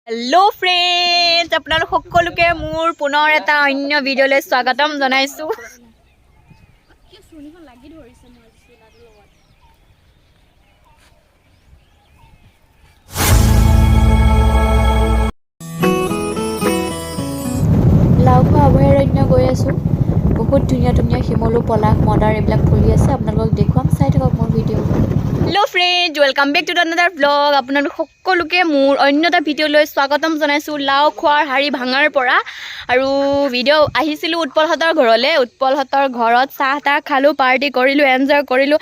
Hello friends আপোনালোক সকলোকে মোৰ পুনৰ এটা অন্য ভিডিঅ'লৈ স্বাগতম জনাইছো লাউখোৱা অভয়াৰণ্য গৈ আছো বহুত ধুনীয়া ধুনীয়া শিমলু পলাশ মদাৰ এইবিলাক ফুলি আছে আপোনালোক দেখুৱাম চাই থাকক মোৰ video' hello friends welcome back to another blog আপোনালোক সকলোকে মোৰ অন্য এটা ভিডিঅ'লৈ স্বাগতম জনাইছো লাউখোৱাৰ হাৰি ভাঙাৰ পৰা আৰু ভিডিঅ' আহিছিলো উৎপলহতৰ ঘৰলৈ উৎপলহতৰ ঘৰত চাহ তা খালো পাৰ্টি কৰিলো এনজয় কৰিলো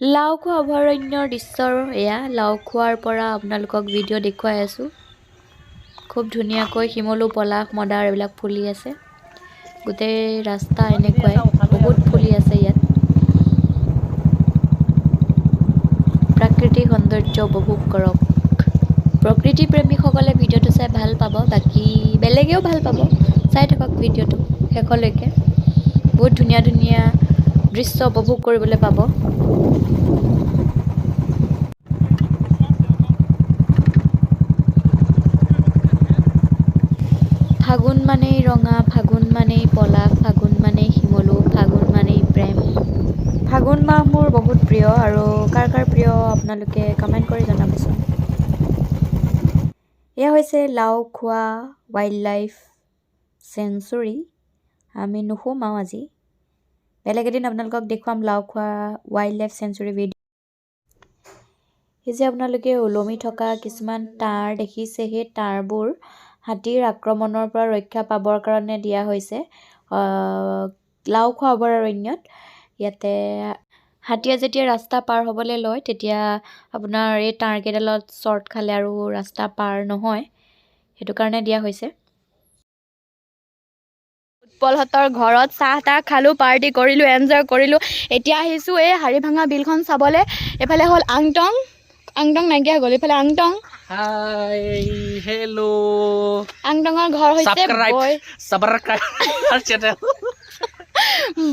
লাউখোৱা অভয়াৰণ্যৰ দৃশ্যৰ এয়া লাউখোৱাৰ পৰা আপোনালোকক ভিডিঅ' দেখুৱাই আছো খুব ধুনীয়াকৈ শিমলু পলাশ মদাৰ এইবিলাক ফুলি আছে গোটেই ৰাস্তা এনেকৈ বহুত ফুলি আছে ইয়াত প্ৰাকৃতিক সৌন্দৰ্য উপভোগ কৰক প্ৰকৃতি প্ৰেমীসকলে ভিডিঅ'টো চাই ভাল পাব বাকি বেলেগেও ভাল পাব চাই থাকক ভিডিঅ'টো শেষলৈকে বহুত ধুনীয়া ধুনীয়া দৃশ্য উপভোগ কৰিবলৈ পাব ফাগুন মানেই ৰঙা ফাগুন মানেই পলাশ ফাগুন মানেই শিমলু ফাগুন মানেই প্ৰেম ফাগুন মাহ মোৰ বহুত প্ৰিয় আৰু কাৰ কাৰ প্ৰিয় আপোনালোকে কমেণ্ট কৰি জনাবচোন এয়া হৈছে লাউখোৱা ৱাইল্ড লাইফ চেঞ্চুৰী আমি নুসুমাও আজি বেলেগ এদিন আপোনালোকক দেখুৱাম Laokhowa wild life century video' এই যে আপোনালোকে ওলমি থকা কিছুমান তাঁৰ দেখিছে সেই তাঁৰবোৰ হাতীৰ আক্ৰমণৰ পৰা ৰক্ষা পাবৰ কাৰণে দিয়া হৈছে লাউখোৱা অভয়াৰণ্যত ইয়াতে হাতীয়ে যেতিয়া ৰাস্তা পাৰ হ'বলৈ লয় তেতিয়া আপোনাৰ এই তাঁৰকেইডালত শ্বৰ্ট খালে আৰু ৰাস্তা পাৰ নহয় সেইটো কাৰণে দিয়া হৈছে উৎপলহতৰ ঘৰত চাহ তা খালো পাৰ্টি কৰিলো এনজয় কৰিলো এতিয়া আহিছো এই হাৰিভাঙা বিলখন চাবলৈ এফালে হ'ল আংটং নাইকিয়া হৈ গ'ল এফালে আংটং হাই হেল্ল' আংটঙৰ ঘৰ হৈছে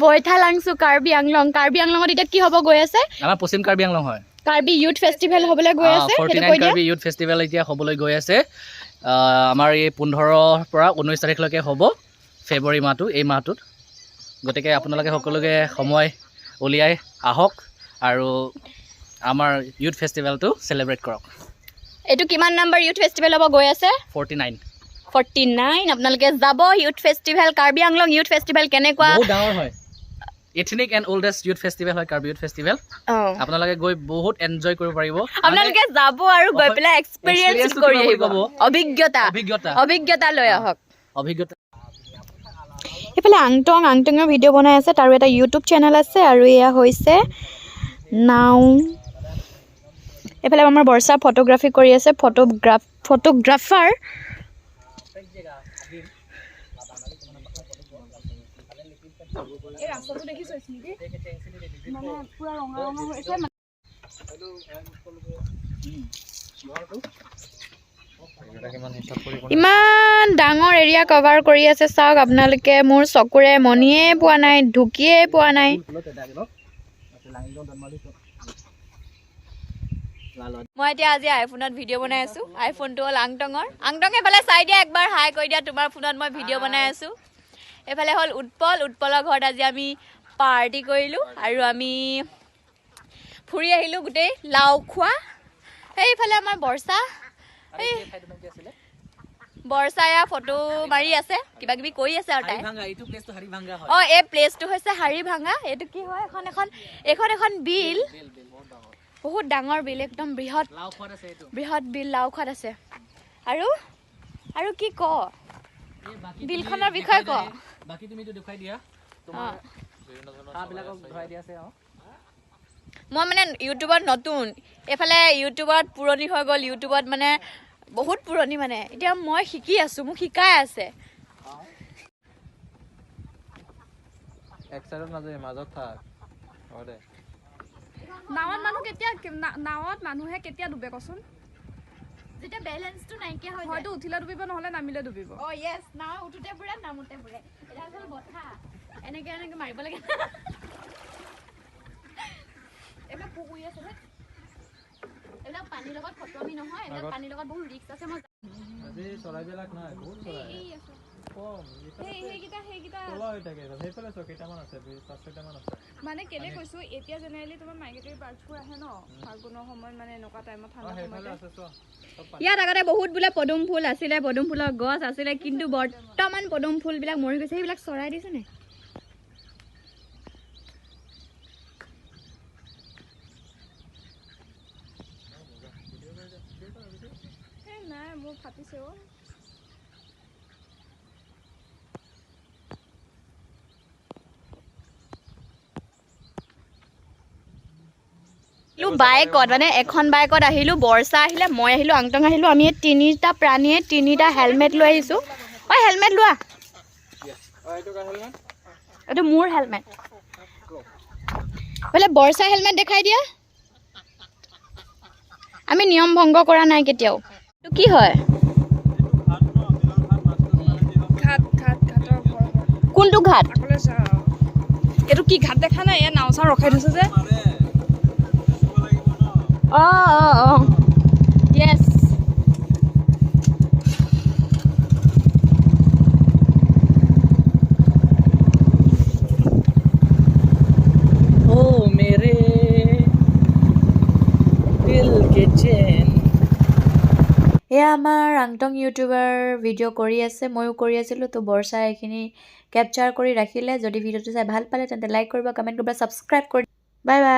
বৈঠালাংচু কাৰ্বি আংলঙত এতিয়া কি হ'ব গৈ আছে আমাৰ পশ্চিম কাৰ্বি আংলং হয় কাৰ্বি ইউথ ফেষ্টিভেল হ'বলৈ গৈ আছে 49 কাৰ্বি ইউথ ফেষ্টিভেল এতিয়া হ'বলৈ গৈ আছে আমাৰ এই 15 পৰা 19 তাৰিখলৈকে হ'ব ফেব্ৰুৱাৰী মাহটো এই মাহটোত গতিকে আপোনালোকে সকলোকে সময় উলিয়াই আহক আৰু আমাৰ ইউথ ফেষ্টিভেলটো চেলিব্ৰেট কৰক এইটো কিমান নম্বৰ ইউথ ফেষ্টিভেল হ'ব গৈ আছে 49 আপোনালোকে যাব youth festival Karbi Anglong youth festival কেনেকুৱা বহুত ডাঙৰ হয় এথনিক এণ্ড ওল্ডেষ্ট ইউথ ফেষ্টিভেল হয় কাৰ্বি ইউথ ফেষ্টিভেল আপোনালোকে গৈ বহুত এনজয় কৰিব পাৰিব আপোনালোকে যাব আৰু গৈ পেলাই এক্সপেৰিয়েন্স কৰি আহিব অভিজ্ঞতা লৈ আহক এইফালে আংটঙৰ ভিডিঅ' বনাই আছে তাৰো এটা ইউটিউব চেনেল আছে আৰু এয়া হৈছে নাও এইফালে আমাৰ বৰ্ষা ফটোগ্ৰাফি কৰি আছে ফটোগ্ৰাফাৰ ইমান ডাঙৰ এৰিয়া কভাৰ কৰি আছে চাওক আপোনালোকে মোৰ চকুৰে মনিয়ে পোৱা নাই ঢুকিয়ে পোৱা নাই মই এতিয়া আজি আইফোনত ভিডিঅ' বনাই আছো আইফোনটো হ'ল আংটং এফালে চাই দিয়া একবাৰ হাই কৈ দিয়া তোমাৰ ফোনত মই ভিডিঅ' বনাই আছো এইফালে হ'ল উৎপলৰ ঘৰত আজি আমি পাৰ্টি কৰিলো আৰু আমি ফুৰি আহিলো গোটেই লাউখোৱা সেইফালে আমাৰ বৰ্ষা ফটো মাৰি আছে কিবা কিবি কৰি আছে আৰু তাই এই প্লেচটো হৈছে হাৰিভাঙা এইটো কি হয় এখন বিল বহুত ডাঙৰ বিল একদম বৃহৎ বিল লাউখোৱাত আছে আৰু কি ক বিলখনৰ বিষয়ে ক বাকি তুমি দেখুৱাই দিয়া মই মানে ইউটিউবত নতুন এইফালে ইউটিউবত পুৰণি হৈ গ'ল ইউটিউবত মানে বহুত পুৰণি মানে এতিয়া মই শিকি আছো মোক শিকাই আছে নাৱত মানুহে কেতিয়া ডুবে কচোন যেতিয়া বেলেন্সটো নাইকিয়া হৈ হয়তো উঠিলে ডুবিব নহলে নামিলে ডুবিব ইয়েছ নাও উঠোতে পুৰা নামোতে পুৰা এটা হ'ল বঠা এনেকে মাৰিব লাগে এইবিলাক পুকুৰি আছে এইবিলাক পানীৰ লগত ফটোৱামি নহয়, এইবিলাক পানীৰ লগত বহুত ৰিস্ক আছে। মই আজি চৰাইবিলাক নাই, বহুত চৰাই কম। সেইকেইটা তলা হৈ থাকে, সেইফালে কেইটামান আছে, 5-6টামান আছে। মানে কেলে কৈছো, এতিয়া জেনেৰেলি তোমাৰ মাইগ্ৰেটৰী বাৰ্ডছবোৰ আহে ন ফাগুনৰ সময়ত, মানে এনেকুৱা টাইমত ঠাণ্ডা সেইফালে সময়তে। আছে চোৱা চব পানী। ইয়াত আগতে বহুত বোলে পদুম ফুল আছিলে, পদুম ফুলৰ গছ আছিলে, কিন্তু বৰ্তমান পদুম ফুলবিলাক মৰি গৈছে। সেইবিলাক চৰাই দিছে নে? নাই মোৰ ফাটিছে অ'। বাইকত মানে এখন বাইকত আহিলোঁ, বৰ্ষা আহিলে, মই আহিলোঁ, আংটং আহিলোঁ। আমি এই তিনিটা প্ৰাণীয়ে তিনিটা হেলমেট লৈ আহিছোঁ। ঐ হেলমেট লোৱা, এইটো মোৰ হেলমেট। বোলে বৰ্ষা হেলমেট দেখাই দিয়া। আমি নিয়ম ভংগ কৰা নাই কেতিয়াও। এইটো কি হয়? ঘাটৰ ঘৰ কোনটো ঘাট? আগলৈ যাওঁ। এইটো কি ঘাট দেখা নাই? ইয়াত নাও চাও ৰখাই থৈছে যে। অঁ য়েছ। ओ मेरे दिल के चैन। এয়া আমাৰ আংটং ইউটিউবাৰ ভিডিঅ' কৰি আছে, ময়ো কৰি আছিলোঁ। তো বৰ্ষাই এইখিনি কেপচাৰ কৰি ৰাখিলে। যদি ভিডিঅ'টো চাই ভাল পালে তেন্তে লাইক কৰিব, কমেণ্ট কৰিব, ছাবস্ক্ৰাইব কৰি। Bye bye.